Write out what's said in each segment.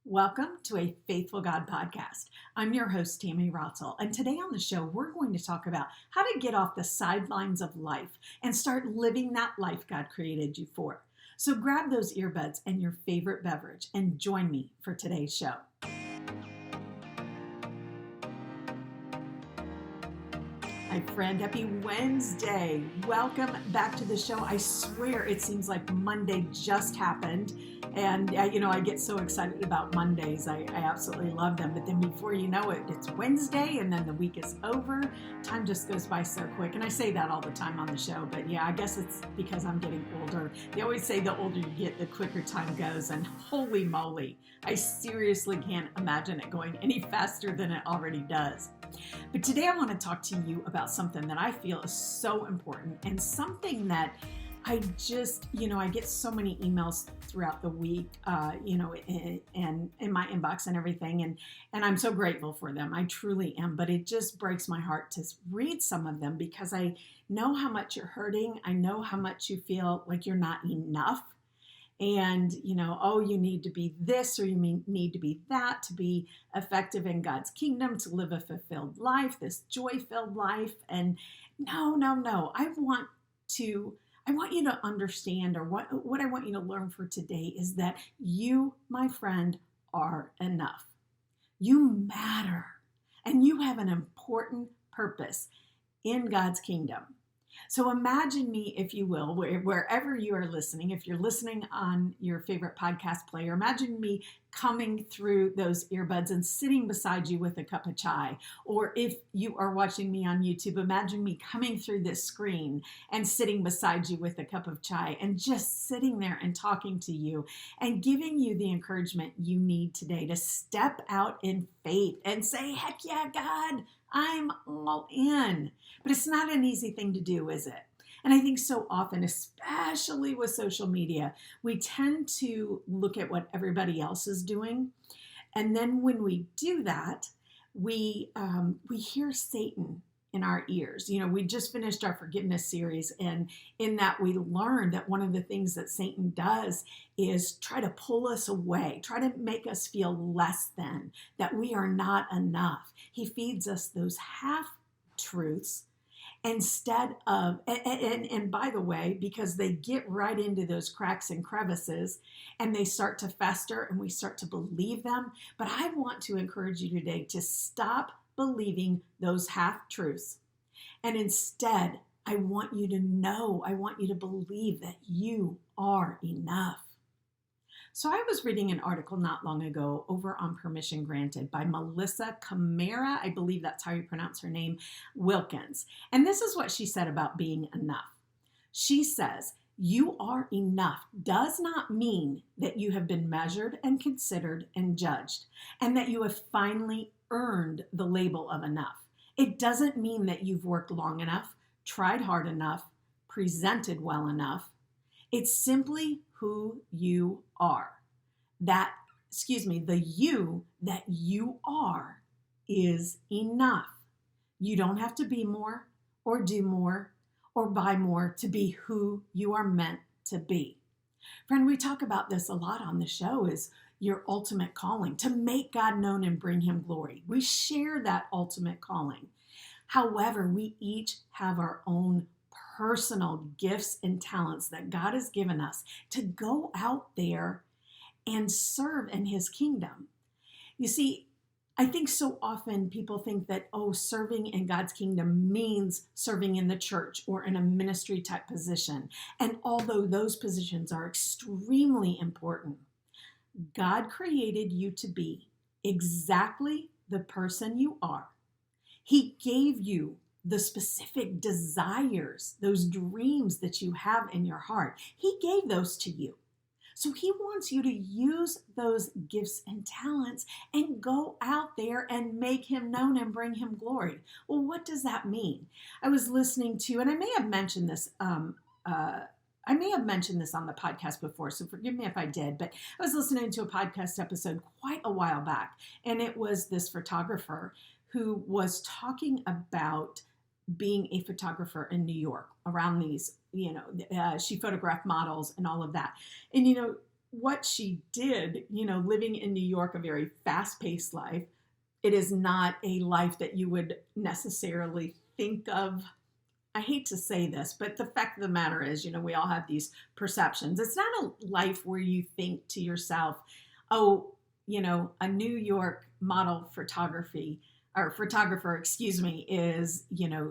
Welcome to a Faithful God podcast. I'm your host, Tammy, and today on the show, we're going to talk about how to get off the sidelines of life and start living that life God created you for. So grab those earbuds and your favorite beverage and join me for today's show. Hi, friend. Happy Wednesday. Welcome back to the show. I swear it seems like Monday just happened. And, I get so excited about Mondays. I absolutely love them. But then before you know it, it's Wednesday and then the week is over. Time just goes by so quick. And I say that all the time on the show. But yeah, I guess it's because I'm getting older. They always say the older you get, the quicker time goes. And holy moly, I seriously can't imagine it going any faster than it already does. But today I want to talk to you about something that I feel is so important and something that I just, I get so many emails throughout the week, and in my inbox and everything. And I'm so grateful for them. I truly am. But it just breaks my heart to read some of them because I know how much you're hurting. I know how much you feel like you're not enough. And, you need to be this or you need to be that to be effective in God's kingdom, to live a fulfilled life, this joy-filled life. And no. I want you to understand, or what I want you to learn for today is that you, my friend, are enough. You matter, and you have an important purpose in God's kingdom. So imagine me, if you will, wherever you are listening, if you're listening on your favorite podcast player, imagine me coming through those earbuds and sitting beside you with a cup of chai. Or if you are watching me on YouTube, imagine me coming through this screen and sitting beside you with a cup of chai and just sitting there and talking to you and giving you the encouragement you need today to step out in faith and say, heck yeah, God, I'm all in. But it's not an easy thing to do, is it? And I think so often, especially with social media, we tend to look at what everybody else is doing. And then when we do that, we hear Satan in our ears. We just finished our forgiveness series. And in that, we learned that one of the things that Satan does is try to pull us away, try to make us feel less than, that we are not enough. He feeds us those half-truths instead of, and by the way, because they get right into those cracks and crevices and they start to fester and we start to believe them. But I want to encourage you today to stop believing those half-truths. And instead, I want you to believe that you are enough. So I was reading an article not long ago over on Permission Granted by Melissa Camara, I believe that's how you pronounce her name, Wilkins. And this is what she said about being enough. She says, you are enough does not mean that you have been measured and considered and judged, and that you have finally earned the label of enough. It doesn't mean that you've worked long enough, tried hard enough, presented well enough. It's simply who you are. The you that you are is enough. You don't have to be more or do more or buy more to be who you are meant to be. Friend, we talk about this a lot on the show, is your ultimate calling, to make God known and bring him glory. We share that ultimate calling. However, we each have our own personal gifts and talents that God has given us to go out there and serve in his kingdom. You see, I think so often people think that, serving in God's kingdom means serving in the church or in a ministry type position. And although those positions are extremely important, God created you to be exactly the person you are. He gave you the specific desires, those dreams that you have in your heart. He gave those to you. So he wants you to use those gifts and talents and go out there and make him known and bring him glory. Well, what does that mean? I was listening to, and I may have mentioned this on the podcast before, so forgive me if I did, but I was listening to a podcast episode quite a while back, and it was this photographer who was talking about being a photographer in New York around these, she photographed models and all of that. And, what she did, living in New York, a very fast-paced life, it is not a life that you would necessarily think of. I hate to say this, but the fact of the matter is, we all have these perceptions. It's not a life where you think to yourself, oh, a New York model photography or photographer, excuse me, is,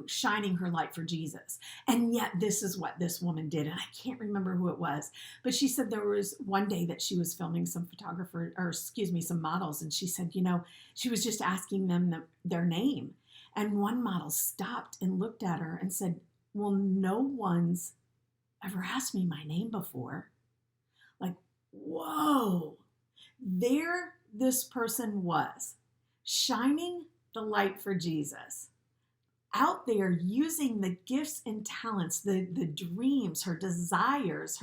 shining her light for Jesus. And yet this is what this woman did. And I can't remember who it was, but she said there was one day that she was filming some some models. And she said, she was just asking them their name. And one model stopped and looked at her and said, well, no one's ever asked me my name before. Like, whoa, there this person was, shining the light for Jesus, out there using the gifts and talents, the dreams, her desires,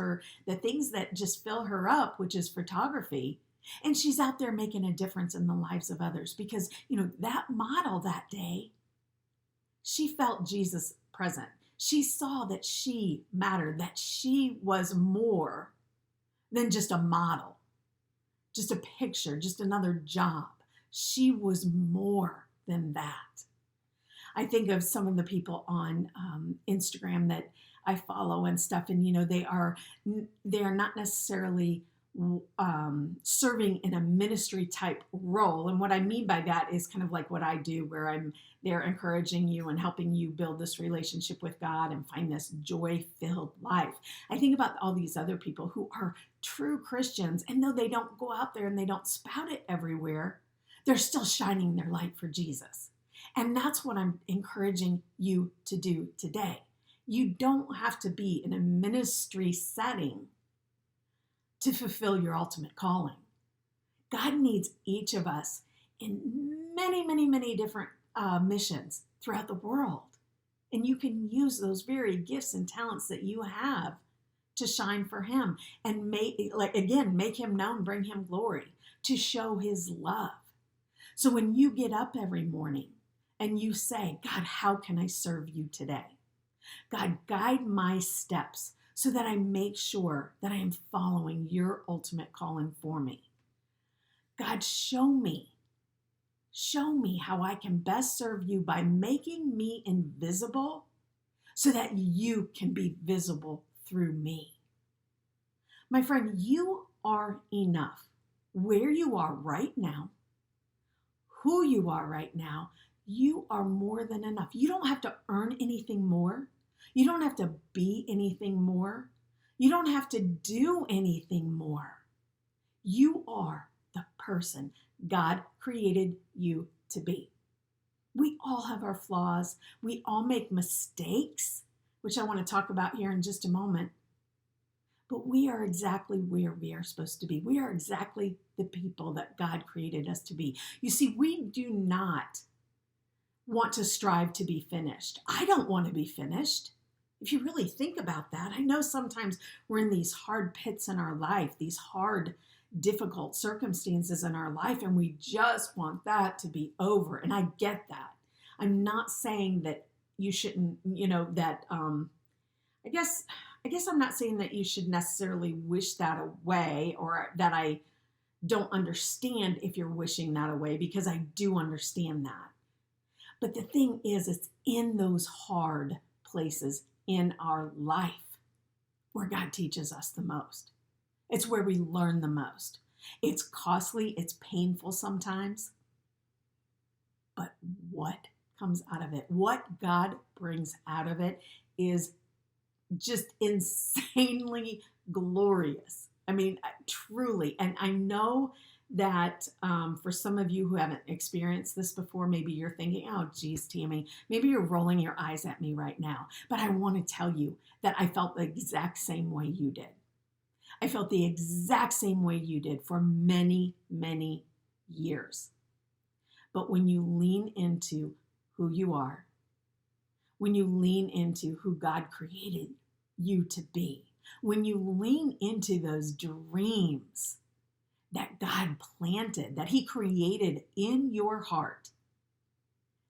the things that just fill her up, which is photography. And she's out there making a difference in the lives of others because, that model that day, she felt Jesus present. She saw that she mattered, that she was more than just a model, just a picture, just another job. She was more than that. I think of some of the people on Instagram that I follow and stuff, and they are not necessarily serving in a ministry type role. And what I mean by that is kind of like what I do, where I'm there encouraging you and helping you build this relationship with God and find this joy-filled life. I think about all these other people who are true Christians, and though they don't go out there and they don't spout it everywhere, they're still shining their light for Jesus. And that's what I'm encouraging you to do today. You don't have to be in a ministry setting to fulfill your ultimate calling. God needs each of us in many, many, many different missions throughout the world. And you can use those very gifts and talents that you have to shine for him and make him known, bring him glory, to show his love. So when you get up every morning and you say, God, how can I serve you today? God, guide my steps so that I make sure that I am following your ultimate calling for me. God, show me how I can best serve you by making me invisible so that you can be visible through me. My friend, you are enough. Where you are right now, who you are right now, you are more than enough. You don't have to earn anything more. You don't have to be anything more. You don't have to do anything more. You are the person God created you to be. We all have our flaws. We all make mistakes, which I want to talk about here in just a moment. But we are exactly where we are supposed to be. We are exactly the people that God created us to be. You see, we do not want to strive to be finished. I don't want to be finished. If you really think about that, I know sometimes we're in these hard pits in our life, these hard, difficult circumstances in our life, and we just want that to be over. And I get that. I'm not saying that you shouldn't, I guess I'm not saying that you should necessarily wish that away, or that I don't understand if you're wishing that away, because I do understand that. But the thing is, it's in those hard places in our life where God teaches us the most. It's where we learn the most. It's costly, it's painful sometimes. But what comes out of it, what God brings out of it, is just insanely glorious. I mean, truly. And I know that for some of you who haven't experienced this before, maybe you're thinking, oh, geez, Tammy, maybe you're rolling your eyes at me right now. But I want to tell you that I felt the exact same way you did. I felt the exact same way you did for many, many years. But when you lean into who you are, when you lean into who God created you to be, when you lean into those dreams that God planted, that he created in your heart,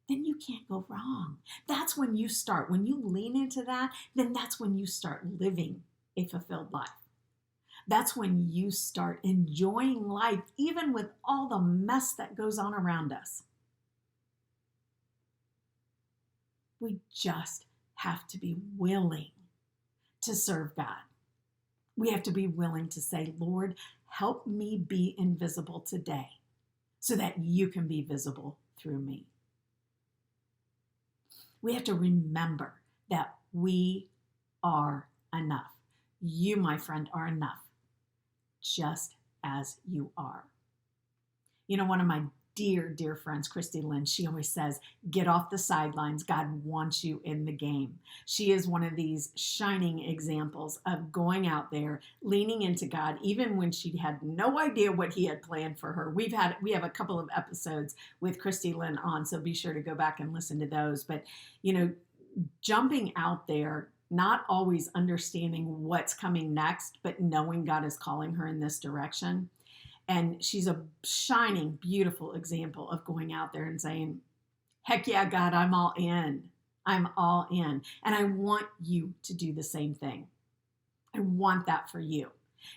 then you can't go wrong. That's when you start. When you lean into that, then that's when you start living a fulfilled life. That's when you start enjoying life, even with all the mess that goes on around us. We just have to be willing to serve God. We have to be willing to say, Lord, help me be invisible today so that you can be visible through me. We have to remember that we are enough. You, my friend, are enough just as you are. You know, one of my dear friends, Christy Lynn, she always says, get off the sidelines. God wants you in the game. She is one of these shining examples of going out there, leaning into God, even when she had no idea what he had planned for her. We have a couple of episodes with Christy Lynn on, so be sure to go back and listen to those. But, you know, jumping out there, not always understanding what's coming next, but knowing God is calling her in this direction. And she's a shining, beautiful example of going out there and saying, heck yeah, God, I'm all in. I'm all in. And I want you to do the same thing. I want that for you.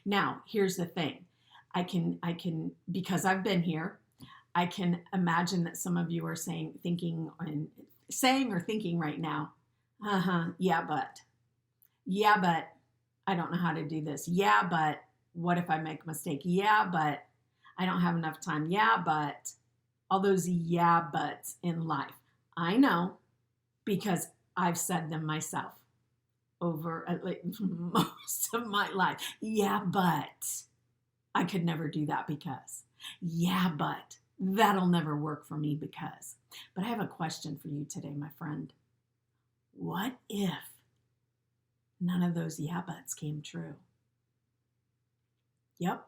Now, here's the thing. I can, because I've been here, I can imagine that some of you are saying or thinking right now, yeah, but I don't know how to do this. Yeah, but what if I make a mistake? Yeah, but I don't have enough time. Yeah, but all those yeah buts in life. I know because I've said them myself over most of my life. Yeah, but I could never do that because. Yeah, but that'll never work for me because. But I have a question for you today, my friend. What if none of those yeah buts came true? Yep.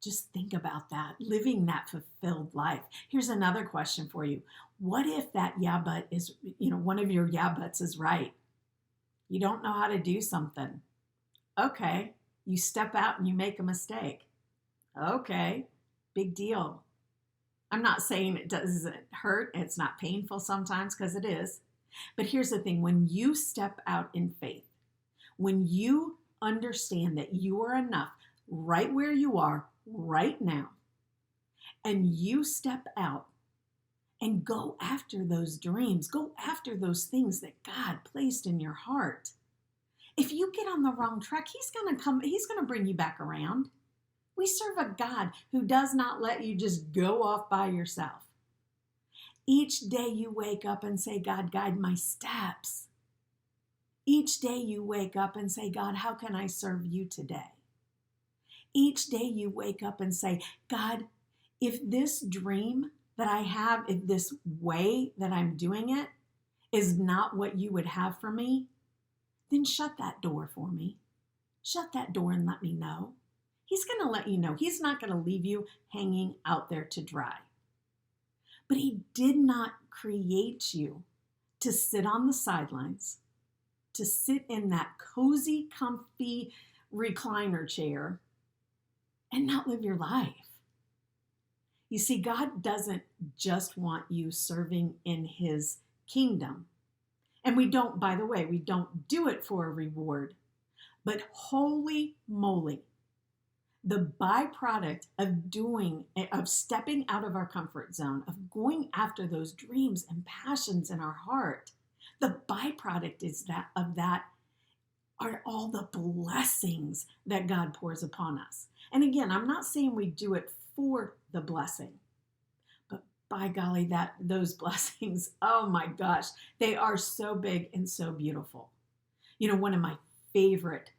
Just think about that, living that fulfilled life. Here's another question for you. What if that yeah but is, one of your yeah buts is right? You don't know how to do something. Okay. You step out and you make a mistake. Okay. Big deal. I'm not saying it doesn't hurt. It's not painful sometimes, because it is. But here's the thing. When you step out in faith, when you understand that you are enough right where you are right now, and you step out and go after those dreams, go after those things that God placed in your heart. If you get on the wrong track, he's going to bring you back around. We serve a God who does not let you just go off by yourself. Each day you wake up and say, God, guide my steps. Each day you wake up and say, God, how can I serve you today? Each day you wake up and say, God, if this dream that I have, if this way that I'm doing it is not what you would have for me, then shut that door for me. Shut that door and let me know. He's going to let you know. He's not going to leave you hanging out there to dry. But he did not create you to sit on the sidelines, to sit in that cozy, comfy recliner chair and not live your life. You see, God doesn't just want you serving in his kingdom. And we don't, by the way, we don't do it for a reward. But holy moly, the byproduct of stepping out of our comfort zone, of going after those dreams and passions in our heart, the byproduct of that are all the blessings that God pours upon us. And again, I'm not saying we do it for the blessing, but by golly, those blessings, oh my gosh, they are so big and so beautiful. One of my favorite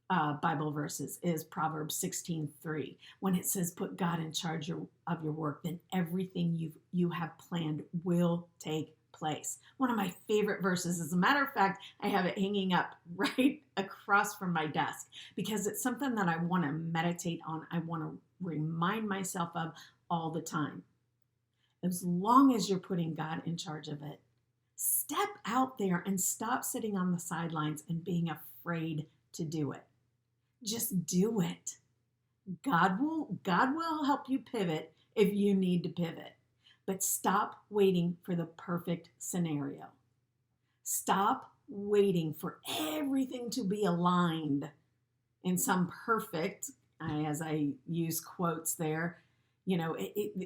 Bible verses is Proverbs 16:3, when it says, put God in charge of your work, then everything you have planned will take place. One of my favorite verses. As a matter of fact, I have it hanging up right across from my desk because it's something that I want to meditate on. I want to remind myself of all the time. As long as you're putting God in charge of it, step out there and stop sitting on the sidelines and being afraid to do it. Just do it. God will help you pivot if you need to pivot. But stop waiting for the perfect scenario. Stop waiting for everything to be aligned in some perfect, as I use quotes there,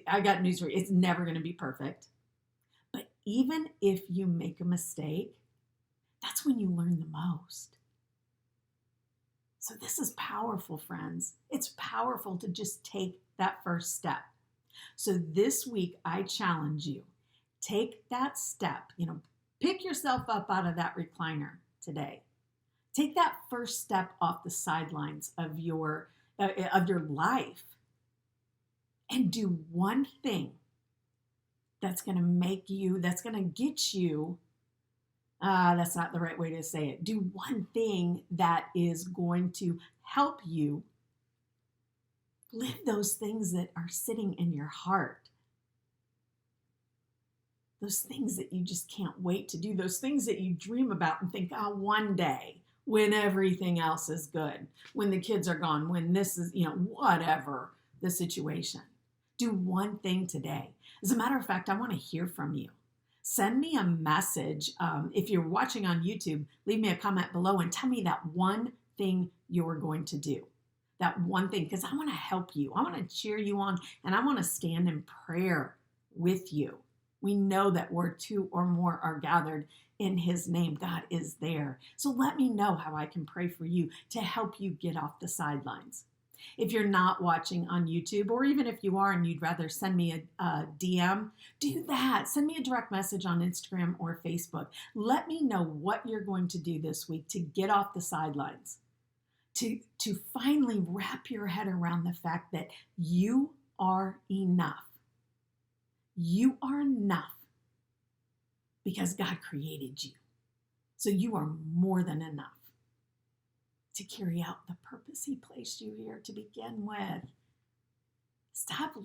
I got news for you. It's never going to be perfect. But even if you make a mistake, that's when you learn the most. So this is powerful, friends. It's powerful to just take that first step. So this week, I challenge you, take that step, pick yourself up out of that recliner today. Take that first step off the sidelines of your life and do one thing that's going to get you, that's not the right way to say it. Do one thing that is going to help you live those things that are sitting in your heart. Those things that you just can't wait to do. Those things that you dream about and think, one day when everything else is good, when the kids are gone, when this is, whatever the situation. Do one thing today. As a matter of fact, I want to hear from you. Send me a message. If you're watching on YouTube, leave me a comment below and tell me that one thing you're going to do. That one thing, because I want to help you. I want to cheer you on, and I want to stand in prayer with you. We know that where two or more are gathered in his name, God is there. So let me know how I can pray for you to help you get off the sidelines. If you're not watching on YouTube, or even if you are and you'd rather send me a DM, do that. Send me a direct message on Instagram or Facebook. Let me know what you're going to do this week to get off the sidelines, to finally wrap your head around the fact that you are enough. You are enough because God created you. So you are more than enough to carry out the purpose he placed you here to begin with. Stop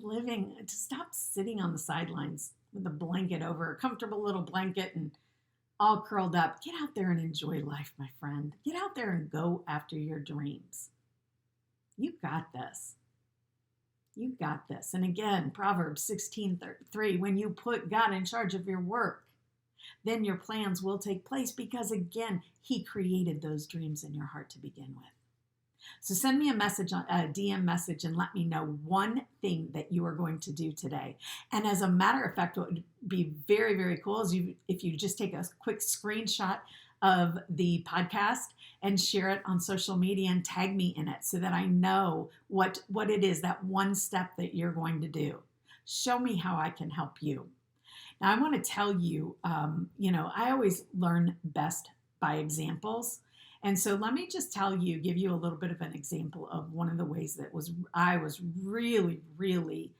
sitting on the sidelines with a blanket over, a comfortable little blanket and all curled up. Get out there and enjoy life, my friend. Get out there and go after your dreams. You got this. You got this. And again, Proverbs 16:3, when you put God in charge of your work, then your plans will take place because, again, he created those dreams in your heart to begin with. So send me a DM message and let me know one thing that you are going to do today. And as a matter of fact, what would be very, very cool is if you just take a quick screenshot of the podcast and share it on social media and tag me in it so that I know what it is, that one step that you're going to do. Show me how I can help you. Now, I want to tell you, I always learn best by examples. And so let me just give you a little bit of an example of one of the ways that I was really, really,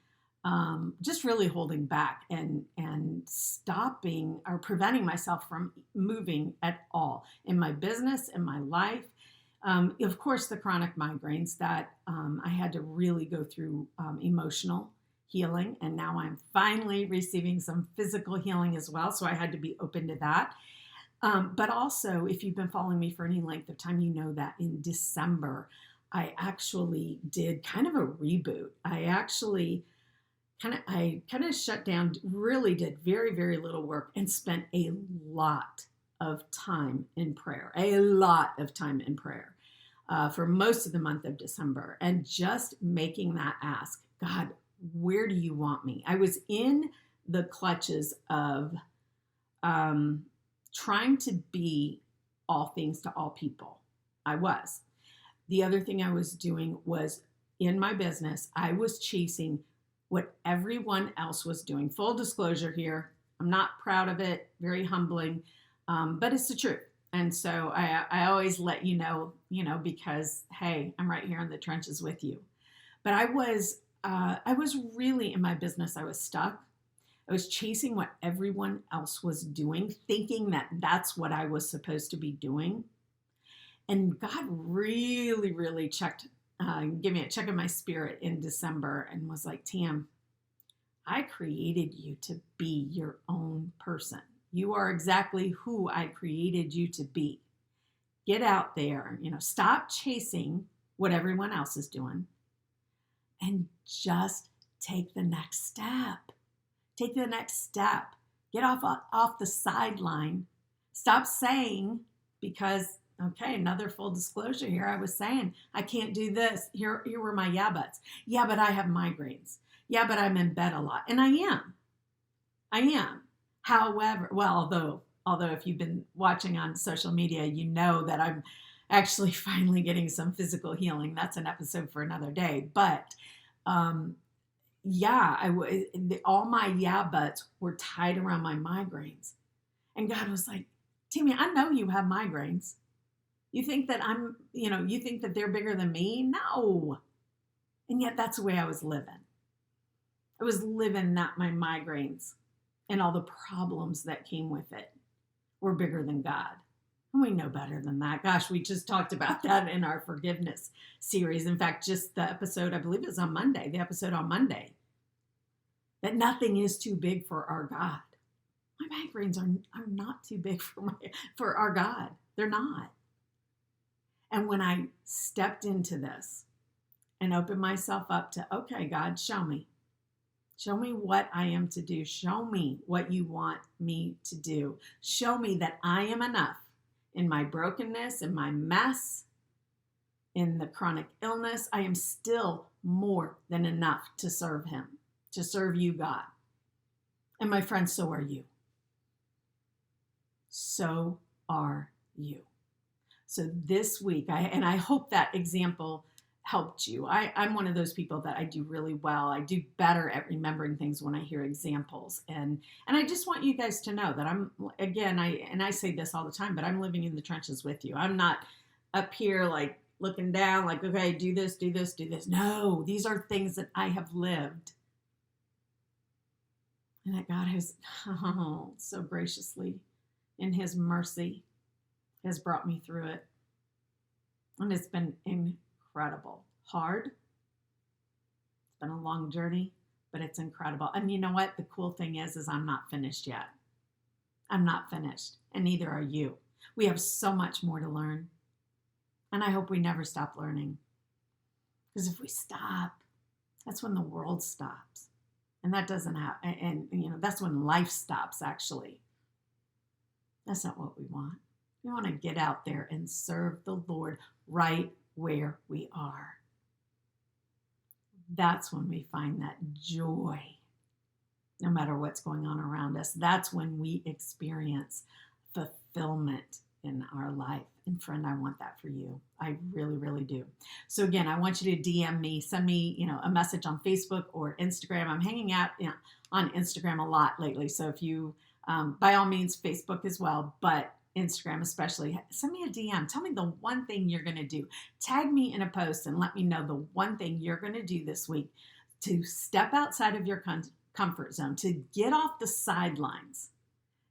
just really holding back and stopping or preventing myself from moving at all in my business, in my life. Of course, the chronic migraines that I had to really go through emotional healing. And now I'm finally receiving some physical healing as well. So I had to be open to that. But also, if you've been following me for any length of time, you know that in December, I actually did kind of a reboot. I actually kind of shut down, really did very, very little work and spent a lot of time in prayer, for most of the month of December, and just making that ask, God, where do you want me? I was in the clutches of trying to be all things to all people. I was. The other thing I was doing was in my business, I was chasing what everyone else was doing. Full disclosure here, I'm not proud of it, very humbling, but it's the truth. And so I always let you know, because, hey, I'm right here in the trenches with you. But I was really in my business, I was stuck. I was chasing what everyone else was doing, thinking that that's what I was supposed to be doing. And God really, really gave me a check in my spirit in December and was like, Tam, I created you to be your own person. You are exactly who I created you to be. Get out there, stop chasing what everyone else is doing and just take the next step. Take the next step. Get off the sideline. Stop saying, because Okay, another full disclosure here. I was saying, I can't do this. Here were my yeah buts. Yeah, but I have migraines. Yeah, but I'm in bed a lot. And I am. However, well, although if you've been watching on social media, you know that I'm actually finally getting some physical healing. That's an episode for another day. But all my yeah buts were tied around my migraines. And God was like, Tammy, I know you have migraines. You think that you think that they're bigger than me? No. And yet that's the way I was living. I was living that my migraines and all the problems that came with it were bigger than God. And we know better than that. Gosh, we just talked about that in our forgiveness series. In fact, just the episode, I believe it was on Monday, that nothing is too big for our God. My migraines are not too big for our God. They're not. And when I stepped into this and opened myself up to, okay, God, show me what I am to do. Show me what you want me to do. Show me that I am enough in my brokenness, in my mess, in the chronic illness. I am still more than enough to serve him, to serve you, God. And my friends, so are you. So are you. So this week, I hope that example helped you. I'm one of those people that I do really well. I do better at remembering things when I hear examples. And I just want you guys to know that I say this all the time, but I'm living in the trenches with you. I'm not up here like looking down like, okay, do this, do this, do this. No, these are things that I have lived. And that God has so graciously, in his mercy, has brought me through it. And it's been incredible. Hard. It's been a long journey, but it's incredible. And you know what? The cool thing is I'm not finished yet. I'm not finished. And neither are you. We have so much more to learn. And I hope we never stop learning. Because if we stop, that's when the world stops. And that doesn't happen. And that's when life stops, actually. That's not what we want. We want to get out there and serve the Lord right where we are. That's when we find that joy, no matter what's going on around us. That's when we experience fulfillment in our life. And friend, I want that for you. I really, really do. So again, I want you to DM me, send me, a message on Facebook or Instagram. I'm hanging out on Instagram a lot lately. So if you, by all means, Facebook as well, but Instagram especially, send me a DM. Tell me the one thing you're going to do. Tag me in a post and let me know the one thing you're going to do this week to step outside of your comfort zone, to get off the sidelines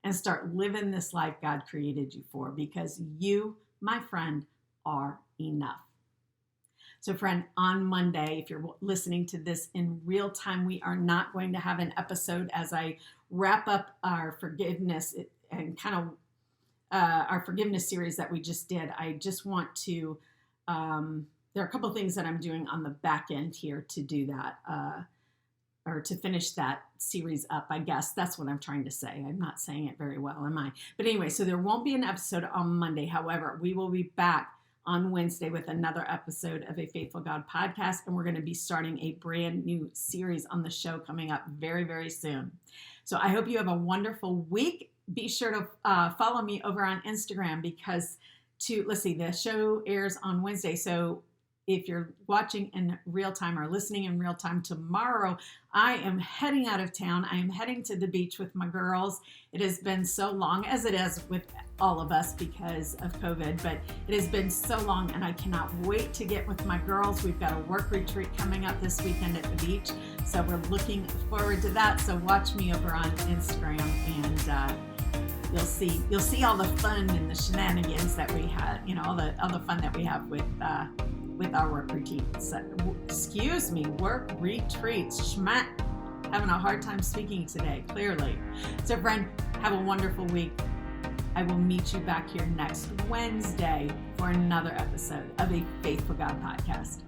and start living this life God created you for, because you, my friend, are enough. So friend, on Monday, if you're listening to this in real time, we are not going to have an episode as I wrap up our forgiveness and kind of our forgiveness series that we just did. I just want to, there are a couple things that I'm doing on the back end here to do that, or to finish that series up, I guess. That's what I'm trying to say. I'm not saying it very well, am I? But anyway, so there won't be an episode on Monday. However, we will be back on Wednesday with another episode of A Faithful God podcast, and we're going to be starting a brand new series on the show coming up very, very soon. So I hope you have a wonderful week. Be sure to follow me over on Instagram because the show airs on Wednesday. So if you're watching in real time or listening in real time tomorrow, I am heading out of town. I am heading to the beach with my girls. It has been so long, as it is with all of us because of COVID, but it has been so long and I cannot wait to get with my girls. We've got a work retreat coming up this weekend at the beach. So we're looking forward to that. So watch me over on Instagram and you'll see all the fun and the shenanigans that we had, all the fun that we have with our work retreats. Work retreats. Schmat. Having a hard time speaking today, clearly. So friend, have a wonderful week. I will meet you back here next Wednesday for another episode of A Faithful God podcast.